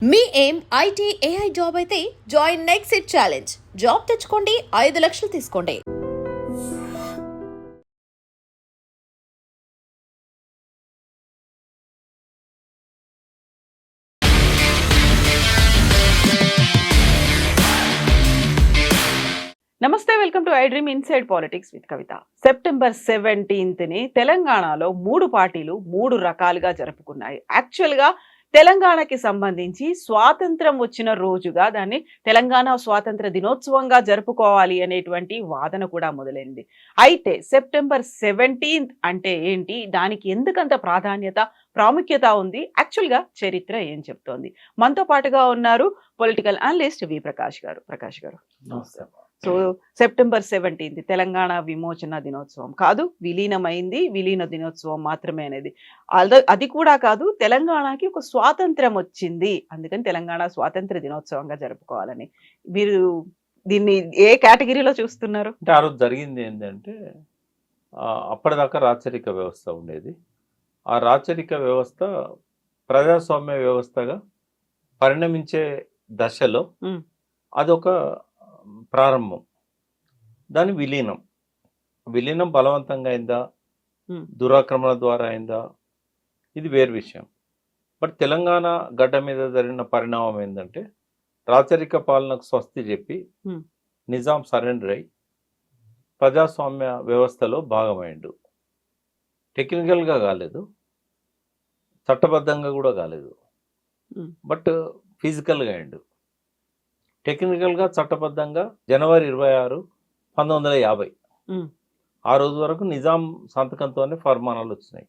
మీ ఏం IT AI job అయితే join next it challenge. Job తెచ్చుకోండి, 5 లక్షలు తీసుకోండి. నమస్తే, welcome to I dream inside politics with Kavitha. September 17ని తెలంగాణలో 3 పార్టీలు 3 రకాలుగా జరుపుకున్నాయి. యాక్చువల్గా తెలంగాణకి సంబంధించి స్వాతంత్రం వచ్చిన రోజుగా దాన్ని తెలంగాణ స్వాతంత్ర దినోత్సవంగా జరుపుకోవాలి అనేటువంటి వాదన కూడా మొదలైంది. అయితే సెప్టెంబర్ 17 అంటే ఏంటి, దానికి ఎందుకంత ప్రాముఖ్యత ఉంది, యాక్చువల్గా చరిత్ర ఏం చెప్తోంది? మనతో పాటుగా ఉన్నారు పొలిటికల్ అనలిస్ట్ వి ప్రకాష్ గారు. ప్రకాష్ గారు, నమస్తే. సో సెప్టెంబర్ 17 తెలంగాణ విమోచన దినోత్సవం కాదు, విలీనమైంది, విలీన దినోత్సవం మాత్రమే అనేది. అది కూడా కాదు, తెలంగాణకి ఒక స్వాతంత్రం వచ్చింది, అందుకని తెలంగాణ స్వాతంత్ర దినోత్సవంగా జరుపుకోవాలని. మీరు దీన్ని ఏ కేటగిరీలో చూస్తున్నారు? అంటే ఆ రోజు జరిగింది ఏంటంటే, అప్పటిదాకా రాచరిక వ్యవస్థ ఉండేది. ఆ రాచరిక వ్యవస్థ ప్రజాస్వామ్య వ్యవస్థగా పరిణమించే దశలో అదొక ప్రారంభం. దాని విలీనం బలవంతంగా అయిందా, దురాక్రమణ ద్వారా అయిందా, ఇది వేరు విషయం. బట్ తెలంగాణ గడ్డ మీద జరిగిన పరిణామం ఏంటంటే, రాచరిక పాలనకు స్వస్తి చెప్పి నిజాం సరెండర్ అయి ప్రజాస్వామ్య వ్యవస్థలో భాగమైండు. టెక్నికల్గా కాలేదు, చట్టబద్ధంగా కూడా కాలేదు, బట్ ఫిజికల్గా అయిండు. టెక్నికల్గా చట్టబద్ధంగా జనవరి 26, 1950 ఆ రోజు వరకు నిజాం సంతకంతోనే ఫర్మానాలు వచ్చినాయి.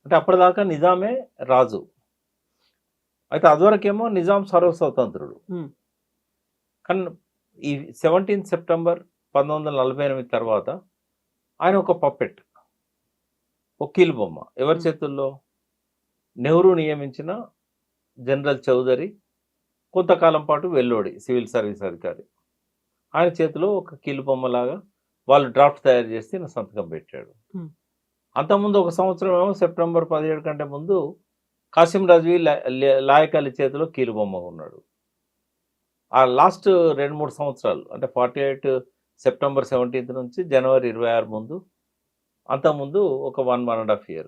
అంటే అప్పటిదాకా నిజామే రాజు. అయితే అదివరకేమో నిజాం సర్వస్వతంత్రుడు. కానీ ఈ 17 సెప్టెంబర్ 1948 తర్వాత ఆయన ఒక పప్పెట్, ఒక కీలుబొమ్మ. ఎవరి చేతుల్లో? నెహ్రూ నియమించిన జనరల్ చౌదరి, కొంతకాలం పాటు వెల్లోడి సివిల్ సర్వీస్ అధికారి, ఆయన చేతిలో ఒక కీలుబొమ్మలాగా వాళ్ళు డ్రాఫ్ట్ తయారు చేసి నా సంతకం పెట్టాడు. అంతకుముందు ఒక సంవత్సరం ఏమో సెప్టెంబర్ 17 కంటే ముందు కాసిం రజ్వీ లాయక్ అలీ చేతిలో కీలుబొమ్మ ఉన్నాడు. ఆ లాస్ట్ 2-3 సంవత్సరాలు, అంటే 48 సెప్టెంబర్ 17 నుంచి జనవరి 26 ముందు, అంతకుముందు ఒక 1.5 year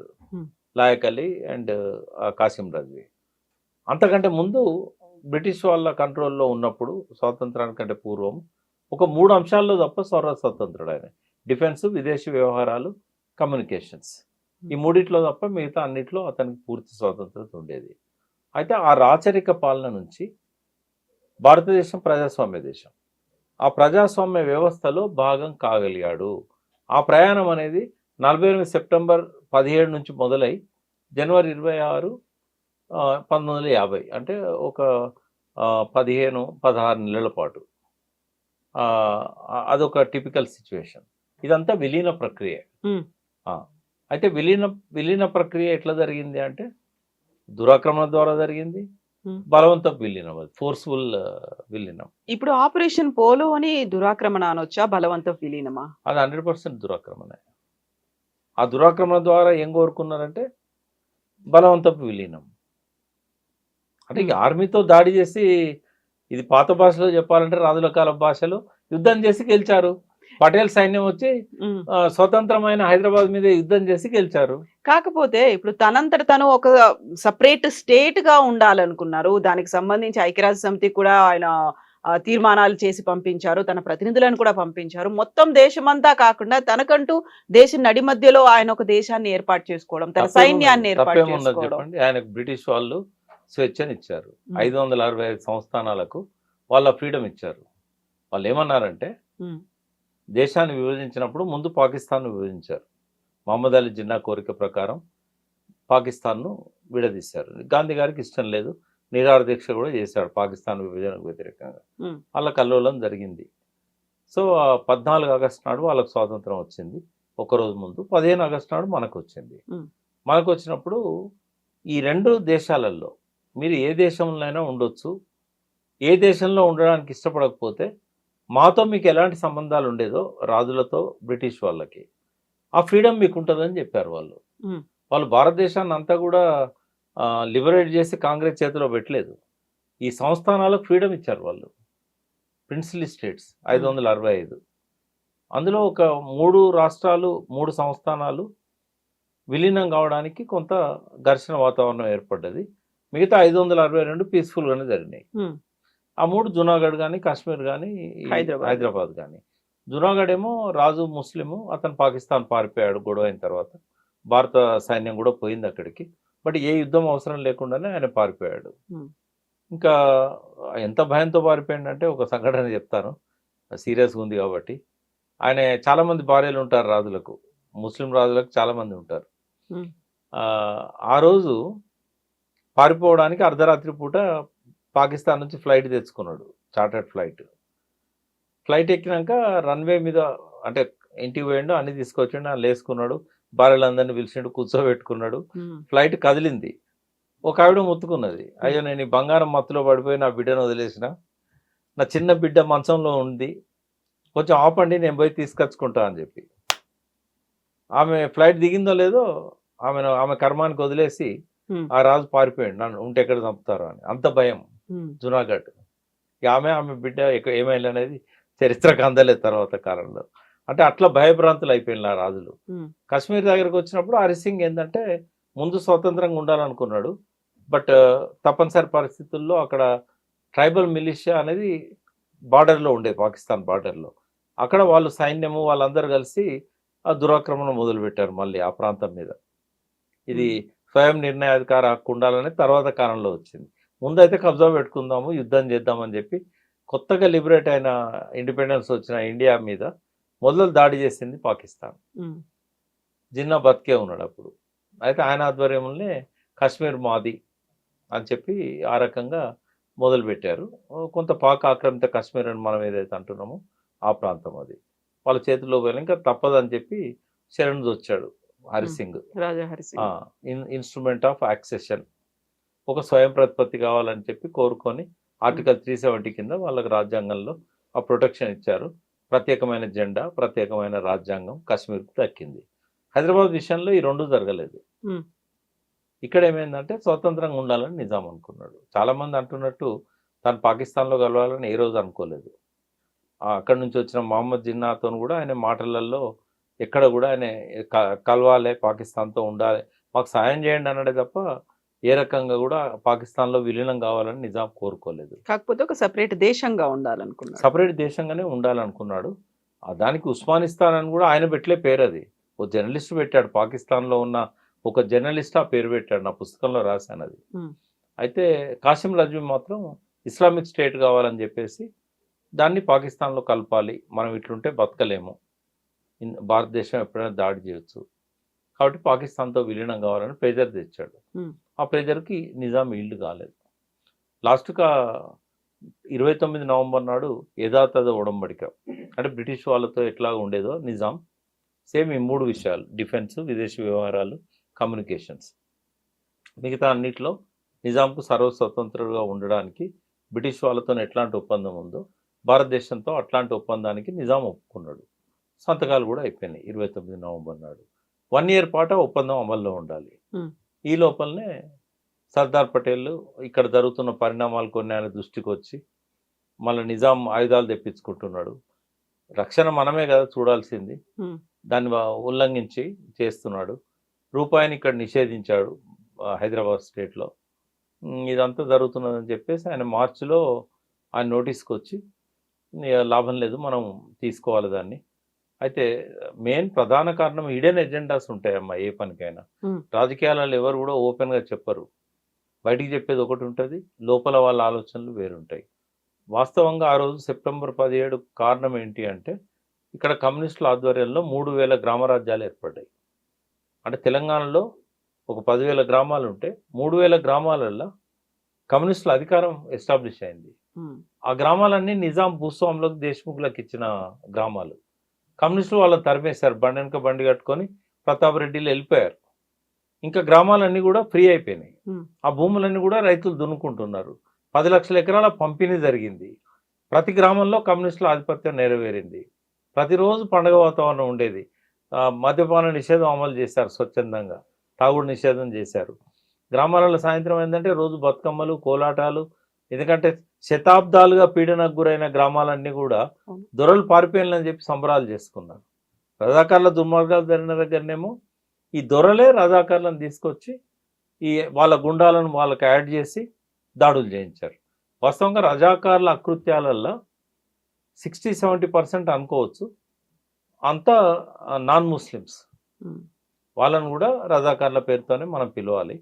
లాయక్ అలీ అండ్ కాసిం రజ్వీ. అంతకంటే ముందు బ్రిటిష్ వాళ్ళ కంట్రోల్లో ఉన్నప్పుడు, స్వాతంత్రానికంటే పూర్వం, ఒక 3 అంశాల్లో తప్ప స్వతంత్రుడు ఆయన. డిఫెన్స్, విదేశీ వ్యవహారాలు, కమ్యూనికేషన్స్. ఈ 3 తప్ప మిగతా అన్నిట్లో అతనికి పూర్తి స్వాతంత్రత ఉండేది. అయితే ఆ రాచరిక పాలన నుంచి భారతదేశం ప్రజాస్వామ్య దేశం, ఆ ప్రజాస్వామ్య వ్యవస్థలో భాగం కాగలిగాడు. ఆ ప్రయాణం అనేది 48 సెప్టెంబర్ 17 నుంచి మొదలై జనవరి 26, 1950, అంటే ఒక 15-16 నెలల పాటు అదొక టిపికల్ సిచ్యువేషన్. ఇదంతా విలీన ప్రక్రియ. అయితే విలీన ప్రక్రియ ఎట్లా జరిగింది అంటే, దురాక్రమణ ద్వారా జరిగింది, బలవంత విలీనం, అది ఫోర్స్ఫుల్ విలీనం. ఇప్పుడు ఆపరేషన్ పోలో అని దురాక్రమణ అనొచ్చా, బలవంత విలీనమా? అది 100% దురాక్రమణ. ఆ దురాక్రమణ ద్వారా ఏం కోరుకున్నారంటే బలవంతపు విలీనం. అంటే ఆర్మీతో దాడి చేసి, ఇది పాత భాషలో చెప్పాలంటే రాజుల కాల భాషలో, యుద్ధం చేసి గెలిచారు. పటేల్ సైన్యం వచ్చి స్వతంత్రమైన హైదరాబాద్ మీద యుద్ధం చేసి గెలిచారు. కాకపోతే ఇప్పుడు తనంతట తను ఒక సపరేట్ స్టేట్ గా ఉండాలనుకున్నారు. దానికి సంబంధించి ఐక్యరాజ్య సమితి కూడా ఆయన తీర్మానాలు చేసి పంపించారు, తన ప్రతినిధులను కూడా పంపించారు. మొత్తం దేశమంతా కాకుండా తనకంటూ దేశం నడి మధ్యలో ఆయన ఒక దేశాన్ని ఏర్పాటు చేసుకోవడం, తన సైన్యాన్ని ఏర్పాటు చేసుకోవడం. ఆయనకు బ్రిటిష్ వాళ్ళు స్వేచ్ఛనిచ్చారు. 565 సంస్థానాలకు వాళ్ళ ఫ్రీడమ్ ఇచ్చారు. వాళ్ళు ఏమన్నారంటే, దేశాన్ని విభజించినప్పుడు ముందు పాకిస్తాన్ను విభజించారు. మహమ్మద్ అలీ జిన్నా కోరిక ప్రకారం పాకిస్తాన్ను విడదీశారు. గాంధీ గారికి ఇష్టం లేదు, నిరాహార దీక్ష కూడా చేశాడు పాకిస్తాన్ విభజనకు వ్యతిరేకంగా. వాళ్ళ కల్లోలం జరిగింది. సో 14 ఆగస్టు నాడు వాళ్ళకు స్వాతంత్రం వచ్చింది. ఒకరోజు ముందు 15 ఆగస్టు నాడు మనకు వచ్చింది. మనకు వచ్చినప్పుడు ఈ 2 దేశాలలో మీరు ఏ దేశంలోనైనా ఉండొచ్చు, ఏ దేశంలో ఉండడానికి ఇష్టపడకపోతే మాతో మీకు ఎలాంటి సంబంధాలు ఉండేదో రాజులతో, బ్రిటిష్ వాళ్ళకి, ఆ ఫ్రీడమ్ మీకు ఉంటుందని చెప్పారు వాళ్ళు. వాళ్ళు భారతదేశాన్ని అంతా కూడా లిబరేట్ చేసి కాంగ్రెస్ చేతిలో పెట్టలేదు. ఈ సంస్థానాలకు ఫ్రీడమ్ ఇచ్చారు వాళ్ళు. Princely states 565. అందులో ఒక 3 రాష్ట్రాలు 3 సంస్థానాలు విలీనం కావడానికి కొంత ఘర్షణ వాతావరణం ఏర్పడ్డది. మిగతా 562 పీస్ఫుల్గానే జరిగినాయి. ఆ 3 జునాగఢ్ కానీ, కాశ్మీర్ కానీ, హైదరాబాద్ కానీ. జునాగఢ్ ఏమో రాజు ముస్లిము, అతను పాకిస్తాన్ పారిపోయాడు గొడవ అయిన తర్వాత. భారత సైన్యం కూడా పోయింది అక్కడికి. బట్ ఏ యుద్ధం అవసరం లేకుండానే ఆయన పారిపోయాడు. ఇంకా ఎంత భయంతో పారిపోయాడంటే ఒక సంఘటన చెప్తాను, సీరియస్గా ఉంది కాబట్టి. ఆయన చాలామంది భార్యలు ఉంటారు రాజులకు, ముస్లిం రాజులకు చాలామంది ఉంటారు. ఆ రోజు పారిపోవడానికి అర్ధరాత్రి పూట పాకిస్తాన్ నుంచి ఫ్లైట్ తెచ్చుకున్నాడు, చార్టర్డ్ ఫ్లైట్ ఎక్కినాక రన్వే మీద అంటే ఇంటికి పోయిండు, అన్ని తీసుకొచ్చిండు, అని లేసుకున్నాడు, భార్యలందరినీ పిలిచిండు, కూర్చోబెట్టుకున్నాడు. ఫ్లైట్ కదిలింది, ఒక ఆవిడ ముత్తుకున్నది. అయ్యో నేను ఈ బంగారం మత్తులో పడిపోయి నా బిడ్డను వదిలేసిన, నా చిన్న బిడ్డ మంచంలో ఉంది, కొంచెం ఆపండి నేను పోయి తీసుకొచ్చుకుంటా అని చెప్పి. ఆమె ఫ్లైట్ దిగిందో లేదో ఆమె కర్మానికి వదిలేసి ఆ రాజు పారిపోయాడు, నన్ను ఉంటే ఎక్కడ చంపుతారో అని. అంత భయం జునాగఢ్. ఆమె బిడ్డ ఏమైనా అనేది చరిత్రకు అందలేదు తర్వాత కాలంలో. అంటే అట్లా భయభ్రాంతులు అయిపోయిన ఆ రాజులు. కాశ్మీర్ దగ్గరకు వచ్చినప్పుడు హరి సింగ్ ఏంటంటే ముందు స్వతంత్రంగా ఉండాలనుకున్నాడు. బట్ తప్పనిసరి పరిస్థితుల్లో అక్కడ ట్రైబల్ మిలిషియా అనేది బార్డర్లో ఉండేది, పాకిస్తాన్ బార్డర్లో. అక్కడ వాళ్ళు సైన్యము వాళ్ళందరూ కలిసి ఆ దురాక్రమణ మొదలుపెట్టారు మళ్ళీ ఆ ప్రాంతం మీద. ఇది స్వయం నిర్ణయాధికార హక్కు ఉండాలని తర్వాత కాలంలో వచ్చింది. ముందైతే కబ్జా పెట్టుకుందాము, యుద్ధం చేద్దామని చెప్పి కొత్తగా లిబరేట్ అయిన ఇండిపెండెన్స్ వచ్చిన ఇండియా మీద మొదలు దాడి చేసింది పాకిస్తాన్. జిన్నా బతికే ఉన్నాడు అప్పుడు. అయితే ఆయన ఆధ్వర్యంలోనే కాశ్మీర్ మాది అని చెప్పి ఆ రకంగా మొదలుపెట్టారు. కొంత పాక్ ఆక్రమిత కాశ్మీర్ అని మనం ఏదైతే అంటున్నామో ఆ ప్రాంతం అది వాళ్ళ చేతిలో పోయిన ఇంకా తప్పదని చెప్పి శరణ్ వచ్చాడు హరిసింగ్. రాజా హరిసింగ్ ఇన్స్ట్రుమెంట్ ఆఫ్ యాక్సెషన్, ఒక స్వయం ప్రతిపత్తి కావాలని చెప్పి కోరుకొని ఆర్టికల్ 370 కింద వాళ్ళకి రాజ్యాంగంలో ఆ ప్రొటెక్షన్ ఇచ్చారు. ప్రత్యేకమైన జెండా, ప్రత్యేకమైన రాజ్యాంగం కాశ్మీర్కు దక్కింది. హైదరాబాద్ విషయంలో ఈ రెండు జరగలేదు. ఇక్కడ ఏమైందంటే స్వతంత్రంగా ఉండాలని నిజాం అనుకున్నాడు. చాలామంది అంటున్నట్టు తను పాకిస్తాన్లో కలవాలని ఏ రోజు అనుకోలేదు. అక్కడి నుంచి వచ్చిన మహమ్మద్ జిన్నాతో కూడా ఆయన మాటలలో ఎక్కడ కూడా ఆయన కలవాలి, పాకిస్తాన్తో ఉండాలి, మాకు సాయం చేయండి అన్నాడే తప్ప ఏ రకంగా కూడా పాకిస్తాన్లో విలీనం కావాలని నిజాం కోరుకోలేదు. కాకపోతే ఒక సపరేట్ దేశంగా ఉండాలనుకున్నాడు, సపరేట్ దేశంగానే ఉండాలనుకున్నాడు. దానికి ఉస్మానిస్తాన్ అని కూడా ఆయన పెట్టలే పేరు, అది ఓ జర్నలిస్ట్ పెట్టాడు. పాకిస్తాన్లో ఉన్న ఒక జర్నలిస్ట్ ఆ పేరు పెట్టాడు, నా పుస్తకంలో రాశాను అది. అయితే కాసిం రజ్వీ మాత్రం ఇస్లామిక్ స్టేట్ కావాలని చెప్పేసి దాన్ని పాకిస్తాన్లో కలపాలి, మనం ఇట్లుంటే బతకలేము, భారతదేశం ఎప్పుడైనా దాడి చేయొచ్చు, కాబట్టి పాకిస్తాన్తో విలీనం కావాలని ప్రెజర్ తెచ్చాడు. ఆ ప్రెజర్కి నిజాం ఈల్డ్ కాలేదు. లాస్ట్గా 29 నవంబర్ నాడు యథాతథ ఉడంబడిక, అంటే బ్రిటిష్ వాళ్ళతో ఎట్లా ఉండేదో నిజాం సేమ్ ఈ 3 విషయాలు, డిఫెన్స్, విదేశీ వ్యవహారాలు, కమ్యూనికేషన్స్, మిగతా అన్నిట్లో నిజాంకు సర్వస్వతంత్రుడుగా ఉండడానికి బ్రిటిష్ వాళ్ళతో ఎట్లాంటి ఒప్పందం ఉందో భారతదేశంతో అట్లాంటి ఒప్పందానికి నిజాం ఒప్పుకున్నాడు. సంతకాలు కూడా అయిపోయినాయి 29 నవంబర్ నాడు. 1 ఇయర్ పాటు ఒప్పందం అమల్లో ఉండాలి. ఈ లోపలనే సర్దార్ పటేల్ ఇక్కడ జరుగుతున్న పరిణామాలు కొన్ని ఆయన దృష్టికి వచ్చి మళ్ళీ నిజాం ఆయుధాలు తెప్పించుకుంటున్నాడు. రక్షణ మనమే కదా చూడాల్సింది, దాన్ని ఉల్లంఘించి చేస్తున్నాడు. రూపాయిని ఇక్కడ నిషేధించాడు హైదరాబాద్ స్టేట్లో. ఇదంతా జరుగుతున్నదని చెప్పేసి ఆయన మార్చిలో ఆయన నోటీస్కి వచ్చి లాభం లేదు, మనం తీసుకోవాలి దాన్ని. అయితే మెయిన్ ప్రధాన కారణం హిడెన్ ఎజెండాస్ ఉంటాయమ్మా ఏ పనికైనా. రాజకీయాలలో ఎవరు కూడా ఓపెన్గా చెప్పరు, బయటికి చెప్పేది ఒకటి ఉంటుంది, లోపల వాళ్ళ ఆలోచనలు వేరుంటాయి. వాస్తవంగా ఆ రోజు సెప్టెంబర్ 17 కారణం ఏంటి అంటే ఇక్కడ కమ్యూనిస్టుల ఆధ్వర్యంలో 3000 గ్రామరాజ్యాలు ఏర్పడ్డాయి. అంటే తెలంగాణలో ఒక 10,000 గ్రామాలు ఉంటే 3000 గ్రామాలలో కమ్యూనిస్టుల అధికారం ఎస్టాబ్లిష్ అయింది. ఆ గ్రామాలన్నీ నిజాం భూస్వాములకు, దేశ్ముఖులకు ఇచ్చిన గ్రామాలు. కమ్యూనిస్టులు వాళ్ళని తరిమేశారు, బండి వెనక బండి కట్టుకొని ప్రతాప్ రెడ్డిలు వెళ్ళిపోయారు. ఇంకా గ్రామాలన్నీ కూడా ఫ్రీ అయిపోయినాయి. ఆ భూములన్నీ కూడా రైతులు దున్నుకుంటున్నారు. 10 లక్షల ఎకరాల పంపిణీ జరిగింది. ప్రతి గ్రామంలో కమ్యూనిస్టుల ఆధిపత్యం నెరవేరింది. ప్రతిరోజు పండుగ వాతావరణం ఉండేది. మద్యపాన నిషేధం అమలు చేశారు, స్వచ్ఛందంగా తాగుడు నిషేధం చేశారు. గ్రామాలలో సాయంత్రం ఏంటంటే రోజు బతుకమ్మలు కోలాటాలు. ఎందుకంటే శతాబ్దాలుగా పీడనకు గురైన గ్రామాలన్నీ కూడా అవును. దొరలు పారిపోయాలని చెప్పి సంబరాలు చేసుకున్నారు. రజాకార్ల దుర్మార్గాలు జరిగిన దగ్గరనేమో ఈ దొరలే రజాకార్లను తీసుకొచ్చి ఈ వాళ్ళ గుండాలను వాళ్ళకి యాడ్ చేసి దాడులు చేయించారు. వాస్తవంగా రజాకార్ల అకృత్యాలల్లో 60-70% అనుకోవచ్చు అంతా నాన్ ముస్లిమ్స్. ఉమ్, వాళ్ళను కూడా రజాకార్ల పేరుతోనే మనం పిలవాలి.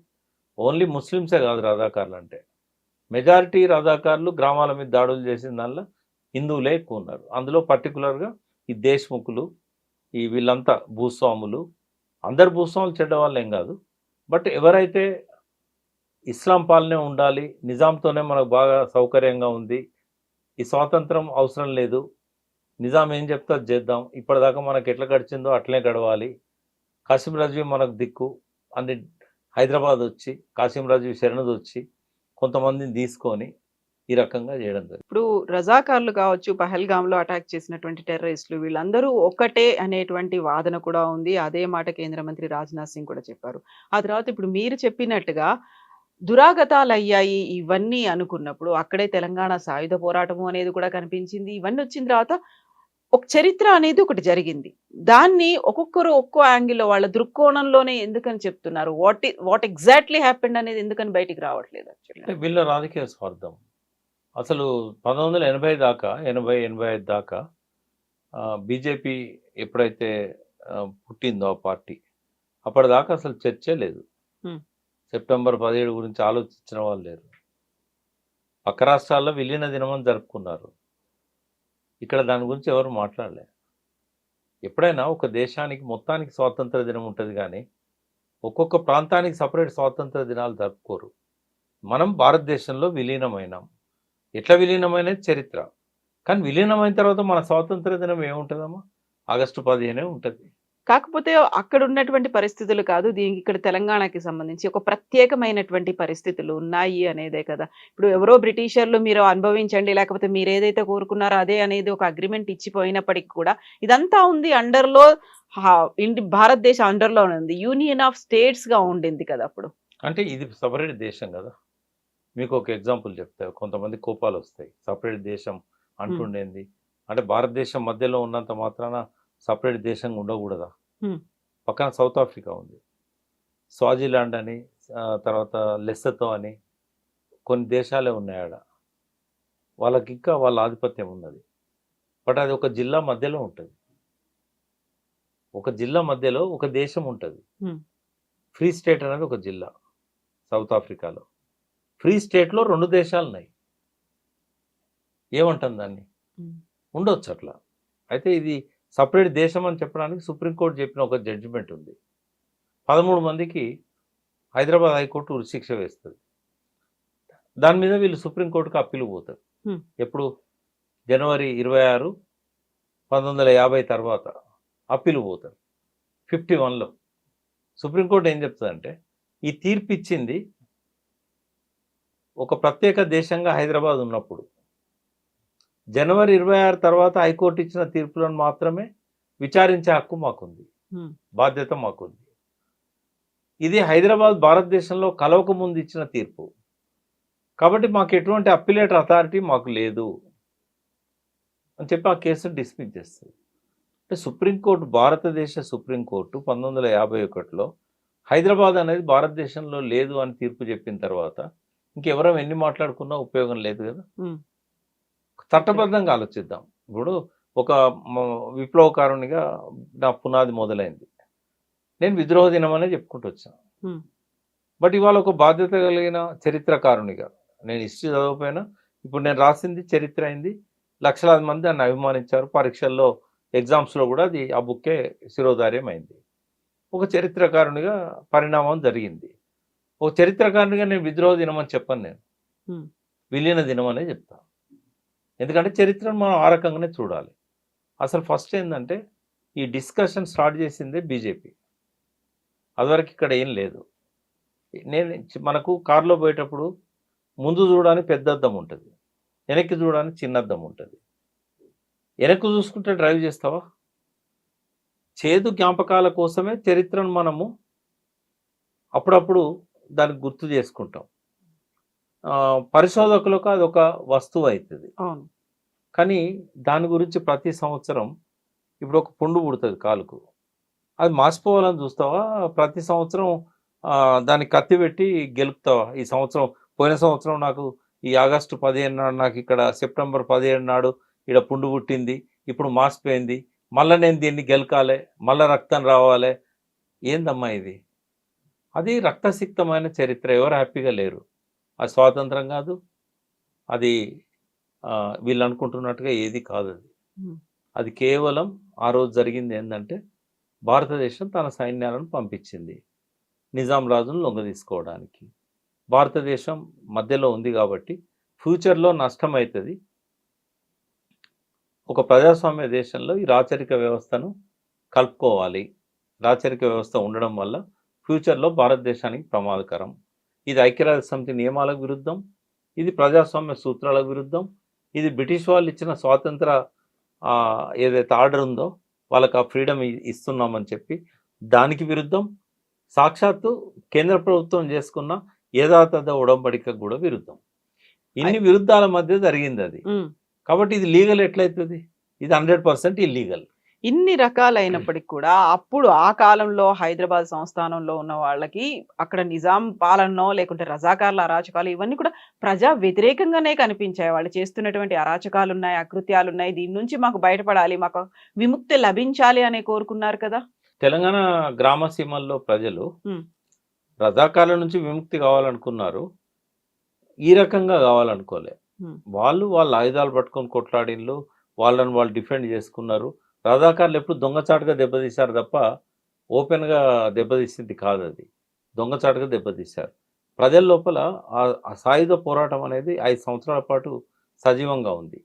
ఓన్లీ ముస్లిమ్సే కాదు రజాకార్లు అంటే. మెజారిటీ రజాకార్లు గ్రామాల మీద దాడులు చేసిన దానిలో హిందువులే ఎక్కువ ఉన్నారు. అందులో పర్టికులర్గా ఈ దేశ్ముఖులు, ఈ వీళ్ళంతా భూస్వాములు. అందరు భూస్వాములు చెడ్డవాళ్ళు ఏం కాదు. బట్ ఎవరైతే ఇస్లాం పాలనే ఉండాలి, నిజాంతోనే మనకు బాగా సౌకర్యంగా ఉంది, ఈ స్వాతంత్రం అవసరం లేదు, నిజాం ఏం చెప్తే అది చేద్దాం, ఇప్పటిదాకా మనకు ఎట్లా గడిచిందో అట్లనే గడవాలి, కాసిం రజ్వీ మనకు దిక్కు అని హైదరాబాద్ వచ్చి కాసిం రజ్వీ శరణు వచ్చి కొంతమందిని తీసుకొని ఈ రకంగా చేయడం జరిగింది. ఇప్పుడు రజాకార్లు కావచ్చు, పహల్గామ్లో అటాక్ చేసినటువంటి టెర్రరిస్టులు వీళ్ళందరూ ఒకటే అనేటువంటి వాదన కూడా ఉంది. అదే మాట కేంద్ర మంత్రి రాజ్నాథ్ సింగ్ కూడా చెప్పారు. ఆ తర్వాత ఇప్పుడు మీరు చెప్పినట్టుగా దురాగతాలు అయ్యాయి ఇవన్నీ అనుకున్నప్పుడు అక్కడే తెలంగాణ సాయుధ పోరాటము అనేది కూడా కనిపించింది. ఇవన్నీ వచ్చిన తర్వాత ఒక చరిత్ర అనేది ఒకటి జరిగింది. దాన్ని ఒక్కొక్కరు ఒక్కో యాంగిల్లో వాళ్ళ దృక్కోణంలోనే ఎందుకని చెప్తున్నారు? వాట్ ఎగ్జాక్ట్లీ హ్యాపెండ్ అనేది ఎందుకని బయటికి రావట్లేదు యాక్చువల్లీ? అంటే వీళ్ళ రాజకీయ స్వార్థం. అసలు 1980 దాకా 85 దాకా బీజేపీ ఎప్పుడైతే పుట్టిందో ఆ పార్టీ అప్పటిదాకా అసలు చర్చే లేదు. సెప్టెంబర్ 17 గురించి ఆలోచించిన వాళ్ళు లేరు. పక్క రాష్ట్రాల్లో విలీన దినమని జరుపుకున్నారు. ఇక్కడ దాని గురించి ఎవరు మాట్లాడలే. ఎప్పుడైనా ఒక దేశానికి మొత్తానికి స్వాతంత్ర దినం ఉంటుంది, కానీ ఒక్కొక్క ప్రాంతానికి సపరేట్ స్వాతంత్ర దినాలు జరుపుకోరు. మనం భారతదేశంలో విలీనమైనాం. ఎట్లా విలీనమైన చరిత్ర, కానీ విలీనమైన తర్వాత మన స్వాతంత్ర దినం ఏముంటుందమ్మా? ఆగస్టు 15 ఉంటుంది. కాకపోతే అక్కడ ఉన్నటువంటి పరిస్థితులు కాదు, దీనికి ఇక్కడ తెలంగాణకి సంబంధించి ఒక ప్రత్యేకమైనటువంటి పరిస్థితులు ఉన్నాయి అనేదే కదా. ఇప్పుడు ఎవరో బ్రిటిషర్లు మీరు అనుభవించండి, లేకపోతే మీరు ఏదైతే కోరుకున్నారో అదే అనేది ఒక అగ్రిమెంట్ ఇచ్చిపోయినప్పటికీ కూడా ఇదంతా ఉంది అండర్లో, భారతదేశ అండర్లోనే ఉంది. యూనియన్ ఆఫ్ స్టేట్స్ గా ఉండింది కదా అప్పుడు. అంటే ఇది సపరేట్ దేశం కదా. మీకు ఒక ఎగ్జాంపుల్ చెప్తా, కొంతమంది కోపాలు వస్తాయి. సపరేట్ దేశం అంటుండేంది అంటే భారతదేశం మధ్యలో ఉన్నంత మాత్రాన సపరేట్ దేశంగా ఉండకూడదా? పక్కన సౌత్ ఆఫ్రికా ఉంది, స్వాజిలాండ్ అని, తర్వాత లెసతో అని కొన్ని దేశాలే ఉన్నాయి ఆడ. వాళ్ళకి ఇంకా వాళ్ళ ఆధిపత్యం ఉన్నది. బట్ అది ఒక జిల్లా మధ్యలో ఉంటుంది. ఒక జిల్లా మధ్యలో ఒక దేశం ఉంటుంది. ఫ్రీ స్టేట్ అనేది ఒక జిల్లా సౌత్ ఆఫ్రికాలో. ఫ్రీ స్టేట్లో 2 దేశాలు ఉన్నాయి. ఏమంటుంది దాన్ని? ఉండొచ్చు అట్లా. అయితే ఇది సపరేట్ దేశం అని చెప్పడానికి సుప్రీంకోర్టు చెప్పిన ఒక జడ్జిమెంట్ ఉంది. 13 మందికి హైదరాబాద్ హైకోర్టు ఉరిశిక్ష వేస్తుంది. దాని మీద వీళ్ళు సుప్రీంకోర్టుకు అప్పీలు పోతారు. ఎప్పుడు? జనవరి 26, 1950 తర్వాత అప్పీలు పోతారు. 51లో సుప్రీంకోర్టు ఏం చెప్తుందంటే, ఈ తీర్పు ఇచ్చింది ఒక ప్రత్యేక దేశంగా హైదరాబాద్ ఉన్నప్పుడు. జనవరి 26 తర్వాత హైకోర్టు ఇచ్చిన తీర్పులను మాత్రమే విచారించే హక్కు మాకుంది, బాధ్యత మాకుంది. ఇది హైదరాబాద్ భారతదేశంలో కలవక ముందు ఇచ్చిన తీర్పు కాబట్టి మాకు ఎటువంటి అప్పీలేట్ అథారిటీ మాకు లేదు అని చెప్పి ఆ కేసును డిస్మిస్ చేస్తుంది. అంటే సుప్రీంకోర్టు, భారతదేశ సుప్రీంకోర్టు 1951లో హైదరాబాద్ అనేది భారతదేశంలో లేదు అని తీర్పు చెప్పిన తర్వాత ఇంకెవరం ఎన్ని మాట్లాడుకున్నా ఉపయోగం లేదు కదా. చట్టబద్ధంగా ఆలోచిద్దాం. ఇప్పుడు ఒక విప్లవకారునిగా నా పునాది మొదలైంది. నేను విద్రోహ దినం అనే చెప్పుకుంటూ వచ్చాను. బట్ ఇవాళ ఒక బాధ్యత కలిగిన చరిత్రకారునిగా, నేను హిస్టరీ చదవకపోయినా ఇప్పుడు నేను రాసింది చరిత్ర అయింది. లక్షలాది మంది దాన్ని అభిమానించారు. పరీక్షల్లో, ఎగ్జామ్స్లో కూడా అది ఆ బుక్కే శిరోధార్యం అయింది. ఒక చరిత్రకారునిగా పరిణామం జరిగింది. ఒక చరిత్రకారునిగా నేను విద్రోహ దినం అని చెప్పను, నేను విలీన దినం అనే చెప్తాను. ఎందుకంటే చరిత్రను మనం ఆ రకంగానే చూడాలి. అసలు ఫస్ట్ ఏంటంటే ఈ డిస్కషన్ స్టార్ట్ చేసిందే బీజేపీ. అదివరకు ఇక్కడ ఏం లేదు. మనకు కారులో పోయేటప్పుడు ముందు చూడడానికి పెద్ద అద్దం ఉంటుంది, వెనక్కి చూడడానికి చిన్న అద్దం ఉంటుంది. వెనక్కి చూసుకుంటే డ్రైవ్ చేస్తావా? చేదు జ్ఞాపకాల కోసమే చరిత్రను మనము అప్పుడప్పుడు దానికి గుర్తు చేసుకుంటాం. పరిశోధకులకు అదొక వస్తువు అవుతుంది. అవును. కానీ దాని గురించి ప్రతి సంవత్సరం ఇప్పుడు ఒక పుండు పుడుతుంది కాలుకు, అది మాసిపోవాలని చూస్తావా? ప్రతి సంవత్సరం దాన్ని కత్తి పెట్టి గెలుపుతావా? ఈ సంవత్సరం, పోయిన సంవత్సరం నాకు ఈ ఆగస్టు 15 నాడు, నాకు ఇక్కడ సెప్టెంబర్ 17 నాడు ఇక్కడ పుండు పుట్టింది, ఇప్పుడు మాసిపోయింది, మళ్ళీ నేను దీన్ని గెలకాలి, మళ్ళీ రక్తం రావాలి. ఏందమ్మా ఇది? అది రక్తసిక్తమైన చరిత్ర. ఎవరు హ్యాపీగా లేరు. అది స్వాతంత్రం కాదు, అది వీళ్ళు అనుకుంటున్నట్టుగా ఏది కాదు. అది అది కేవలం ఆ రోజు జరిగింది ఏంటంటే, భారతదేశం తన సైన్యాలను పంపించింది నిజాం రాజును లొంగదీసుకోవడానికి. భారతదేశం మధ్యలో ఉంది కాబట్టి ఫ్యూచర్లో నష్టం అవుతుంది. ఒక ప్రజాస్వామ్య దేశంలో ఈ రాచరిక వ్యవస్థను కలుపుకోవాలి. రాచరిక వ్యవస్థ ఉండడం వల్ల ఫ్యూచర్లో భారతదేశానికి ప్రమాదకరం. ఇది ఐక్యరాజ్య సమితి నియమాలకు విరుద్ధం, ఇది ప్రజాస్వామ్య సూత్రాలకు విరుద్ధం, ఇది బ్రిటిష్ వాళ్ళు ఇచ్చిన స్వాతంత్ర ఏదైతే ఆర్డర్ ఉందో వాళ్ళకి ఆ ఫ్రీడమ్ ఇస్తున్నామని చెప్పి దానికి విరుద్ధం. సాక్షాత్తు కేంద్ర ప్రభుత్వం చేసుకున్న యథాతథ ఉడంబడికకు కూడా విరుద్ధం. ఇన్ని విరుద్ధాల మధ్య జరిగింది అది. కాబట్టి ఇది లీగల్ ఎట్లయితుంది? ఇది 100% ఇల్లీగల్. ఇన్ని రకాలైనప్పటికి కూడా అప్పుడు ఆ కాలంలో హైదరాబాద్ సంస్థానంలో ఉన్న వాళ్ళకి అక్కడ నిజాం పాలనో లేకుంటే రజాకార్ల అరాచకాలు ఇవన్నీ కూడా ప్రజా వ్యతిరేకంగానే కనిపించాయి. వాళ్ళు చేస్తున్నటువంటి అరాచకాలు ఉన్నాయి, అకృత్యాలు ఉన్నాయి, దీని నుంచి మాకు బయటపడాలి, మాకు విముక్తి లభించాలి అనే కోరుకున్నారు కదా. తెలంగాణ గ్రామ సీమల్లో ప్రజలు రజాకార్ల నుంచి విముక్తి కావాలనుకున్నారు, ఈ రకంగా కావాలనుకోలే. వాళ్ళ ఆయుధాలు పట్టుకొని కొట్లాడిన్లు, వాళ్ళని వాళ్ళు డిఫెండ్ చేసుకున్నారు. రజాకార్లు ఎప్పుడు దొంగచాటుగా దెబ్బతీశారు తప్ప ఓపెన్గా దెబ్బతీసింది కాదు. అది దొంగచాటుగా దెబ్బతీశారు. ప్రజల లోపల ఆ సాయుధ పోరాటం అనేది 5 సంవత్సరాల పాటు సజీవంగా ఉంది.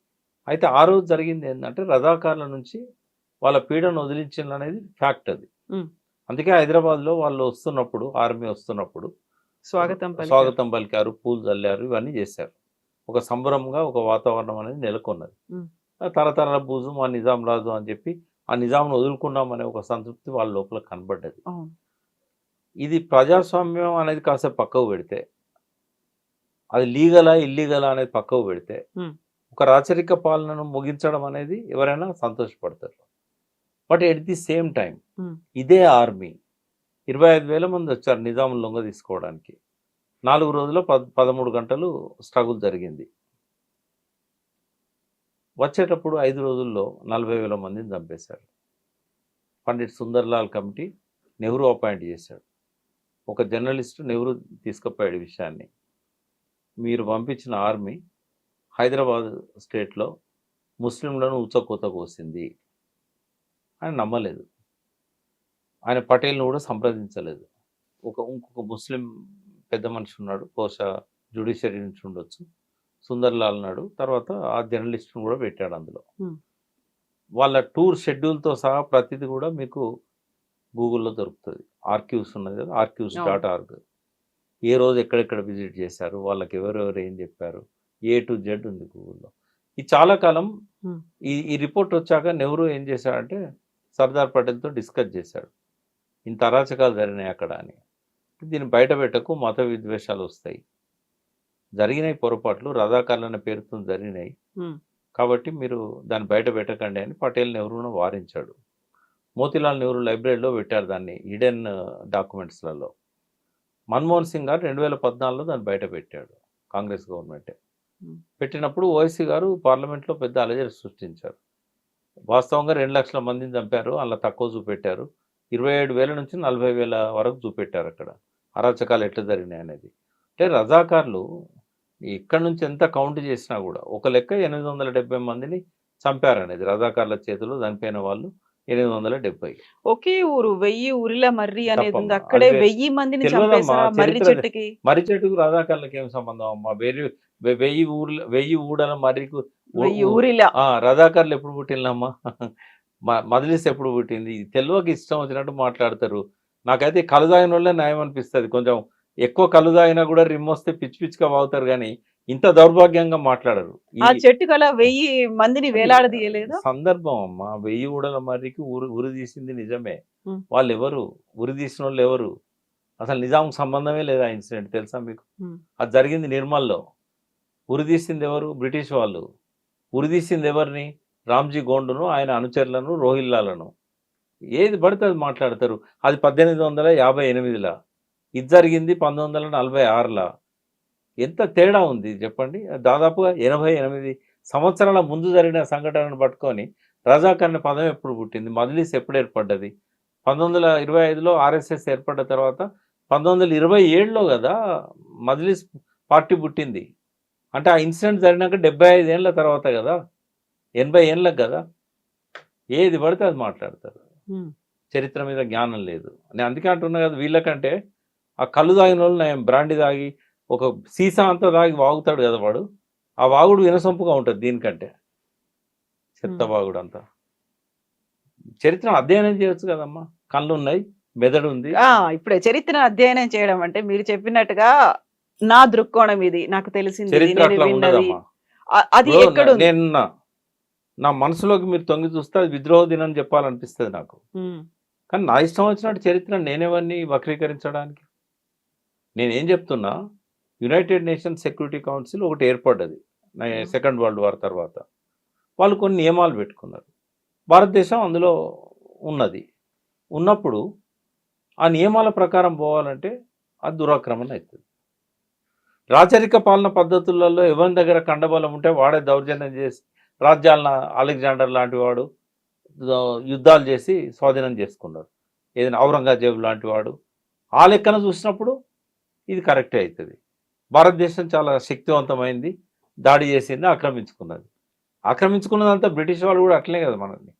అయితే ఆ రోజు జరిగింది ఏంటంటే, రజాకార్ల నుంచి వాళ్ళ పీడను వదిలించాలి అనేది ఫ్యాక్ట్. అది అందుకే హైదరాబాద్లో వాళ్ళు వస్తున్నప్పుడు, ఆర్మీ వస్తున్నప్పుడు స్వాగతం పలికారు, పూలు చల్లారు, ఇవన్నీ చేశారు. ఒక సంబరంగా ఒక వాతావరణం అనేది నెలకొన్నది. తరతరాల బూజు మా నిజాం రాజు అని చెప్పి ఆ నిజాంను వదులుకున్నామనే ఒక సంతృప్తి వాళ్ళ లోపల కనబడ్డది. ఇది ప్రజాస్వామ్యం అనేది కాసేపు పక్కకు పెడితే, అది లీగలా ఇల్లీగలా అనేది పక్కకు పెడితే, ఒక రాచరిక పాలనను ముగించడం అనేది ఎవరైనా సంతోషపడతారు. But at the same time ఇదే ఆర్మీ 25,000 మంది వచ్చారు నిజాం లొంగ తీసుకోవడానికి. 4 రోజుల్లో 13 గంటలు స్ట్రగుల్ జరిగింది. వచ్చేటప్పుడు 5 రోజుల్లో 40,000 మందిని చంపేశారు. పండిట్ సుందర్లాల్ కమిటీ నెహ్రూ అపాయింట్ చేశాడు. ఒక జర్నలిస్టు నెహ్రూ తీసుకుపోయాడు విషయాన్ని. మీరు పంపించిన ఆర్మీ హైదరాబాద్ స్టేట్లో ముస్లింలను ఉచ్చకోత కోసింది. ఆయన నమ్మలేదు. ఆయన పటేల్ను కూడా సంప్రదించలేదు. ఇంకొక ముస్లిం పెద్ద మనిషి ఉన్నాడు, బహుశా జ్యుడిషియరీ నుంచి ఉండొచ్చు, సుందర్లాల్ నాడు. తర్వాత ఆ జర్నలిస్ట్ను కూడా పెట్టాడు అందులో. వాళ్ళ టూర్ షెడ్యూల్తో సహా ప్రతిదీ కూడా మీకు గూగుల్లో దొరుకుతుంది. ఆర్క్యూస్ ఉన్నది కదా, archives.org. ఏ రోజు ఎక్కడెక్కడ విజిట్ చేశారు, వాళ్ళకి ఎవరెవరు ఏం చెప్పారు, A to Z ఉంది గూగుల్లో. ఇది చాలా కాలం ఈ రిపోర్ట్ వచ్చాక నెహ్రూ ఏం చేశాడంటే సర్దార్ పటేల్తో డిస్కస్ చేశాడు, ఇంత అరాచకాలు జరిగినాయి అక్కడ అని. దీన్ని బయట పెట్టకు, మత విద్వేషాలు వస్తాయి, జరిగినాయి పొరపాట్లు, రజాకార్లు అనే పేరుతో జరిగినాయి, కాబట్టి మీరు దాన్ని బయట పెట్టకండి అని పటేల్ నెహ్రూను వారించాడు. మోతీలాల్ నెహ్రూ లైబ్రరీలో పెట్టారు దాన్ని, హిడెన్ డాక్యుమెంట్స్లలో. మన్మోహన్ సింగ్ గారు 2014లో దాన్ని బయట పెట్టాడు, కాంగ్రెస్ గవర్నమెంటే. పెట్టినప్పుడు ఓవైసీ గారు పార్లమెంట్లో పెద్ద అలజడి సృష్టించారు. వాస్తవంగా 2 లక్షల మందిని చంపారు, అలా తక్కువ చూపెట్టారు. 27,000 నుంచి 40,000 వరకు చూపెట్టారు అక్కడ అరాచకాలు ఎట్లా జరిగినాయి అనేది. అంటే రజాకార్లు ఇక్కడ నుంచి ఎంత కౌంట్ చేసినా కూడా ఒక లెక్క 870 మందిని చంపారనేది. రజాకార్ల చేతిలో చనిపోయిన వాళ్ళు 870. ఒకే ఊరు 1000 ఊరిల మర్రి అనేది ఉంది, అక్కడే 1000 మందిని చంపేశారు మర్రి చెట్టుకి. మర్రి చెట్టుకు రజాకార్లకి ఏం సంబంధం అమ్మా? 1000 ఊడల మర్రికి రజాకార్లు ఎప్పుడు పుట్టినమ్మా? మజ్లిస్ ఎప్పుడు పుట్టింది? తెలివకి ఇష్టం వచ్చినట్టు మాట్లాడతారు. నాకైతే కళ్ళు తాగిన వాళ్ళే న్యాయం అనిపిస్తుంది. కొంచెం ఎక్కువ కళ్ళు తాగినా కూడా రిమ్ వస్తే పిచ్చి పిచ్చిగా వాగుతారు, కానీ ఇంత దౌర్భాగ్యంగా మాట్లాడరు. ఆ చెట్టుకు అలా 1000 మందిని వేలాడదీయలేదు సందర్భం అమ్మా. 1000 ఊడల మర్రికి ఉరి తీసింది నిజమే. వాళ్ళు ఎవరు? ఉరి తీసిన వాళ్ళు ఎవరు? అసలు నిజాంకు సంబంధమే లేదు ఆ ఇన్సిడెంట్, తెలుసా మీకు? ఉమ్, అది జరిగింది నిర్మల్లో. ఉరిదీసింది ఎవరు? బ్రిటిష్ వాళ్ళు. ఉరిదీసింది ఎవరిని? రామ్జీ గోండును, ఆయన అనుచరులను, రోహిల్లాలను. ఏది పడితే అది మాట్లాడతారు. అది 1858లా, ఇది జరిగింది 1946లా. ఎంత తేడా ఉంది చెప్పండి. దాదాపుగా 88 సంవత్సరాల ముందు జరిగిన సంఘటనను పట్టుకొని రజాక్ అనే పదం ఎప్పుడు పుట్టింది? మజ్లిస్ ఎప్పుడు ఏర్పడ్డది? 1925లో ఆర్ఎస్ఎస్ ఏర్పడ్డ తర్వాత 1927లో కదా మజ్లిస్ పార్టీ పుట్టింది. అంటే ఆ ఇన్సిడెంట్ జరిగినాక 75 ఏళ్ళ తర్వాత కదా, 80 ఏళ్ళకి కదా. ఏది పడితే అది మాట్లాడతారు. ఉమ్, చరిత్ర మీద జ్ఞానం లేదు. నేను అందుకే అంటున్నా కదా, వీళ్ళకంటే ఆ కళ్ళు తాగిన వాళ్ళు నేను బ్రాండి తాగి ఒక సీసా అంతా తాగి వాగుతాడు కదా వాడు, ఆ వాగుడు వినసొంపుగా ఉంటుంది దీనికంటే. చెత్త వాగుడు అంతా. చరిత్రను అధ్యయనం చేయొచ్చు కదమ్మా. కళ్ళు ఉన్నాయి, మెదడు ఉంది. ఇప్పుడే చరిత్ర అధ్యయనం చేయడం అంటే మీరు చెప్పినట్టుగా నా దృక్కోణం ఇది, నాకు తెలిసింది ఇది, చరిత్ర నేను అట్లా విన్నది. ఉండదమ్మా. అది ఇప్పుడు ఎక్కడ ఉంది? నేను నా మనసులోకి మీరు తొంగి చూస్తే అది విద్రోహ దినం చెప్పాలనిపిస్తుంది నాకు. ఉమ్, కానీ నా ఇష్టం వచ్చినట్టు చరిత్ర నేనేవన్నీ వక్రీకరించడానికి. నేనేం చెప్తున్నా, యునైటెడ్ నేషన్స్ సెక్యూరిటీ కౌన్సిల్ ఒకటి ఏర్పడ్డది సెకండ్ వరల్డ్ వార్ తర్వాత. వాళ్ళు కొన్ని నియమాలు పెట్టుకున్నారు. భారతదేశం అందులో ఉన్నది. ఉన్నప్పుడు ఆ నియమాల ప్రకారం పోవాలంటే అది దురాక్రమణ అవుతుంది. రాచరిక పాలన పద్ధతులలో ఎవరి దగ్గర కండబలం ఉంటే వాడే దౌర్జన్యం చేసి రాజ్యాలను అలెగ్జాండర్ లాంటి వాడు యుద్ధాలు చేసి స్వాధీనం చేసుకున్నారు. ఏదైనా ఔరంగజేబు లాంటి వాడు. ఆ లెక్కన చూసినప్పుడు ఇది కరెక్టే అవుతుంది. భారతదేశం చాలా శక్తివంతమైంది, దాడి చేసింది, ఆక్రమించుకున్నది. ఆక్రమించుకున్నదంతా బ్రిటిష్ వాళ్ళు కూడా అట్లే కదా మనల్ని.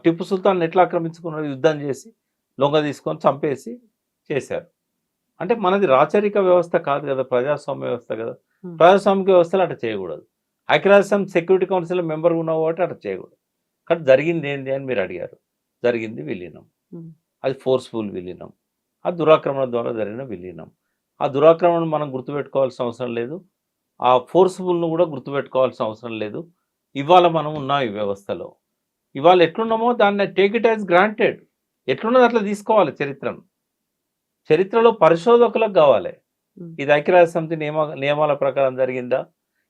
టిప్పు సుల్తాన్ ఎట్లా ఆక్రమించుకున్నారు? యుద్ధం చేసి లొంగ తీసుకొని చంపేసి చేశారు. అంటే మనది రాచరిక వ్యవస్థ కాదు కదా, ప్రజాస్వామ్య వ్యవస్థ కదా. ప్రజాస్వామిక వ్యవస్థలు అట్లా చేయకూడదు. ఐక్యరాజ్యసమితి సెక్యూరిటీ కౌన్సిల్ మెంబర్ ఉన్నావు కాబట్టి అట్లా చేయకూడదు. కానీ జరిగింది ఏంటి అని మీరు అడిగారు. జరిగింది విలీనం. అది ఫోర్స్ఫుల్ విలీనం. అది దురాక్రమణ ద్వారా జరిగిన విలీనం. ఆ దురాక్రమణ మనం గుర్తుపెట్టుకోవాల్సిన అవసరం లేదు. ఆ ఫోర్స్ఫుల్ను కూడా గుర్తుపెట్టుకోవాల్సిన అవసరం లేదు. ఇవాళ మనం ఉన్నాం ఈ వ్యవస్థలో. ఇవాళ ఎట్లున్నామో దాన్ని టేక్ ఇట్ యాజ్ గ్రాంటెడ్. ఎట్లున్నది అట్లా తీసుకోవాలి చరిత్రను. చరిత్రలో పరిశోధకులకు కావాలి. ఇది ఐక్యరాజ్యసమితి నియమాల ప్రకారం జరిగిందా?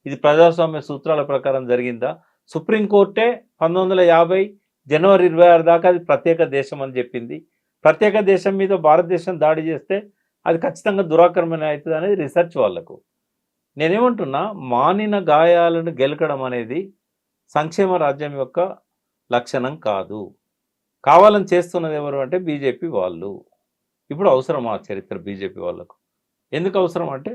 ఇది ప్రజాస్వామ్య సూత్రాల ప్రకారం జరిగిందా? సుప్రీంకోర్టే 1950 జనవరి 26 దాకా అది ప్రత్యేక దేశం అని చెప్పింది. ప్రత్యేక దేశం మీద భారతదేశం దాడి చేస్తే అది ఖచ్చితంగా దురాక్రమణ అవుతుంది అనేది రీసెర్చ్ వాళ్లకు. నేనేమంటున్నా, మానిన గాయాలను గెలకడం అనేది సంక్షేమ రాజ్యం యొక్క లక్షణం కాదు. కావాలని చేస్తున్నది ఎవరు అంటే బీజేపీ వాళ్ళు. ఇప్పుడు అవసరం ఆ చరిత్ర బీజేపీ వాళ్ళకు. ఎందుకు అవసరం అంటే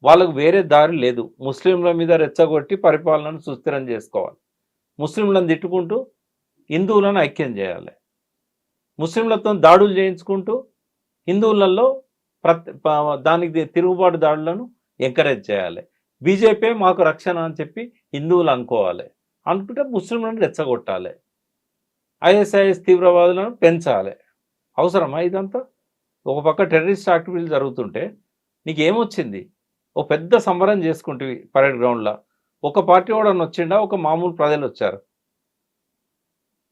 వాళ్ళకు వేరే దారి లేదు. ముస్లింల మీద రెచ్చగొట్టి పరిపాలనను సుస్థిరం చేసుకోవాలి. ముస్లింలను తిట్టుకుంటూ హిందువులను ఐక్యం చేయాలి. ముస్లింలతో దాడులు చేయించుకుంటూ హిందువులలో దానికి తిరుగుబాటు దాడులను ఎంకరేజ్ చేయాలి. బీజేపీ మాకు రక్షణ అని చెప్పి హిందువులు అనుకోవాలి. అనుకుంటే ముస్లింలను రెచ్చగొట్టాలి. ఐఎస్ఐఎస్ తీవ్రవాదులను పెంచాలి. అవసరమా ఇదంతా? ఒక పక్క టెర్రరిస్ట్ యాక్టివిటీలు జరుగుతుంటే నీకేమొచ్చింది? ఒక పెద్ద సంబరం చేసుకుంటేవి పరేడ్ గ్రౌండ్లో. ఒక పార్టీ వాడు వచ్చిండా, ఒక మామూలు ప్రజలు వచ్చారు.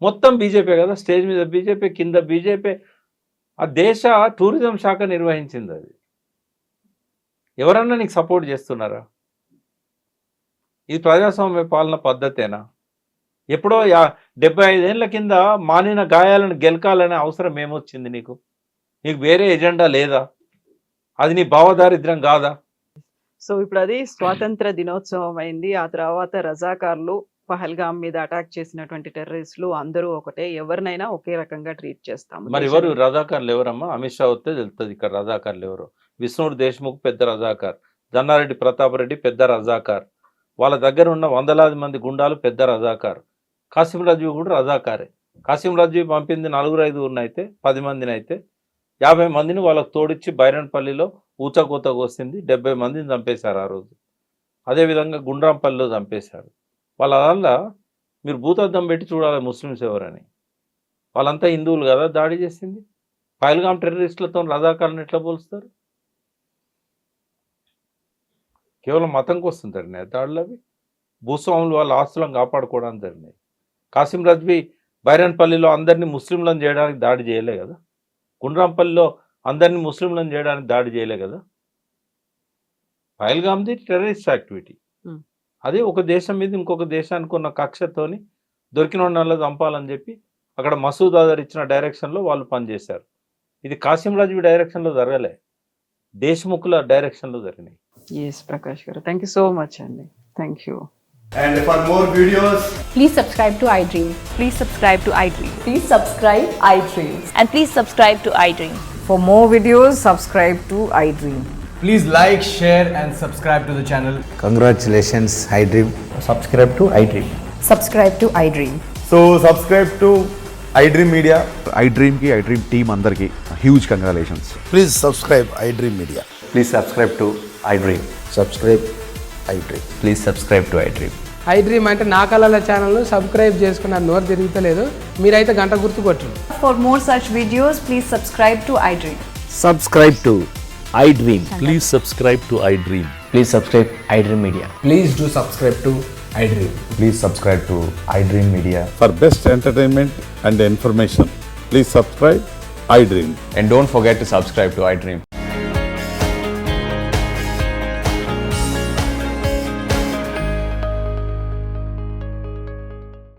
మొత్తం బీజేపీ కదా, స్టేజ్ మీద బీజేపీ, కింద బీజేపీ. ఆ దేశ టూరిజం శాఖ నిర్వహించింది అది. ఎవరన్నా నీకు సపోర్ట్ చేస్తున్నారా? ఇది ప్రజాస్వామ్య పాలన పద్ధతేనా? ఎప్పుడో 75 ఏళ్ళ కింద మానిన గాయాలను గెలకాలనే అవసరం ఏమొచ్చింది నీకు? నీకు వేరే ఎజెండా లేదా? అది నీ భావదారిద్ర్యం కాదా? సో ఇప్పుడు అది స్వాతంత్ర దినోత్సవం అయింది. ఆ తర్వాత రజాకార్లు పహల్గామ్ మీద అటాక్ చేసినటువంటి టెర్రరిస్టులు అందరూ ఒకటే, ఎవరినైనా ఒకే రకంగా ట్రీట్ చేస్తాము. మరి ఎవరు రజాకార్లు ఎవరమ్మా? అమిత్ షా వస్తే తెలుస్తుంది ఇక్కడ రజాకార్లు ఎవరు. విష్ణుడు దేశ్ముఖ్ పెద్ద రజాకార్, జన్నారెడ్డి ప్రతాప్ రెడ్డి పెద్ద రజాకార్, వాళ్ళ దగ్గర ఉన్న వందలాది మంది గుండాలు పెద్ద రజాకార్. కాసిం రాజు కూడా రజాకారే. కాసిం రాజు పంపింది 4-5 అయితే 10 మందిని అయితే 50 మందిని వాళ్ళకు తోడిచ్చి బైరన్పల్లిలో ఊచకోత కోసింది. 70 మందిని చంపేశారు ఆ రోజు. అదేవిధంగా గుండ్రాంపల్లిలో చంపేశారు. వాళ్ళ మీరు భూతద్దం పెట్టి చూడాలి ముస్లిమ్స్ ఎవరని. వాళ్ళంతా హిందువులు కదా దాడి చేసింది. పహల్గామ్ టెర్రరిస్టులతో రజాకార్లను ఎట్లా పోలుస్తారు? కేవలం మతం కోసం జరిగినాయి దాడులు. అవి భూస్వాములు వాళ్ళ ఆస్తులను కాపాడుకోవడానికి జరిగినాయి. కాసిం రజ్వీ బైరన్పల్లిలో అందరినీ ముస్లింలను చేయడానికి దాడి చేయలే కదా. గుండ్రాంపల్లిలో అందరిని ముస్లింలను చేయడానికి దాడి చేయలే కదా. పహల్గామ్ది టెర్రరిస్ట్ యాక్టివిటీ. Hmm. అదే ఒక దేశం మీద ఇంకొక దేశానికి ఉన్న కక్షతోని దొరికిన వాళ్ళ చంపాలని చెప్పి అక్కడ మసూద్ అజర్ ఇచ్చిన డైరెక్షన్లో వాళ్ళు పనిచేశారు. ఇది కాసిం రాజ్వీ డైరెక్షన్లో జరగలే, దేశ్ముఖ్ల డైరెక్షన్లో జరిగినాయి. ఎస్ ప్రకాష్ గారు, థ్యాంక్ యూ సో మచ్ అండి. Thank you. And for more videos, Please subscribe to iDream. Please subscribe to iDream. Please subscribe iDream. And please subscribe to iDream. For more videos, subscribe to iDream. please like, share and subscribe to the channel. Congratulations, iDream. Subscribe to iDream. Subscribe to iDream. So subscribe to iDream Media. iDream team అందరికి huge congratulations. Please subscribe iDream Media. Please subscribe to iDream. Subscribe iDream. Please subscribe to iDream. iDream అంటే నా కళల ఛానల్ను subscribe చేసుకున్న నోరు తిరుగుతలేదు, మీరైతే గంట గుర్తు కొట్టండి. For more such videos, please subscribe to iDream. Subscribe to iDream. Please subscribe to iDream. Please subscribe iDream Media. Please do subscribe to iDream. Please subscribe to iDream Media. For best entertainment and information, please subscribe iDream. And don't forget to subscribe to iDream.